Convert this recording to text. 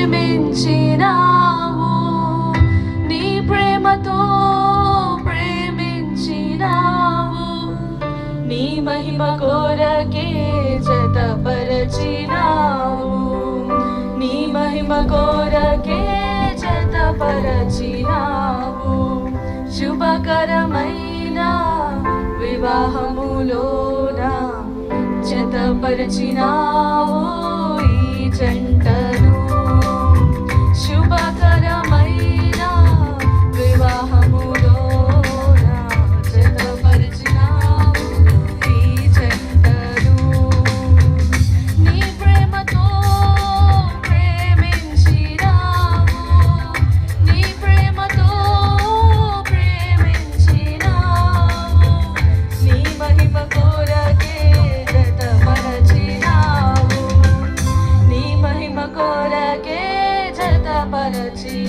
ప్రేమించినావు, నీ ప్రేమతో ప్రేమించినావు, నీ మహిమ కొరకే జతపరచినావు, నీ మహిమ కొరకే జతపరచినావు. శుభకరమైన వివాహములోన జతపరచినావు ఈ జంటను. శుభకరమైన వివాహములోన జతపరచినావు ఈ జంటను. నీ ప్రేమతో ప్రేమించినావు, నీ ప్రేమతో ప్రేమించినావు, నీ మహిమ కొరకే జతపరచినావు, నీ మహిమ కొరకే జతపరచినావు.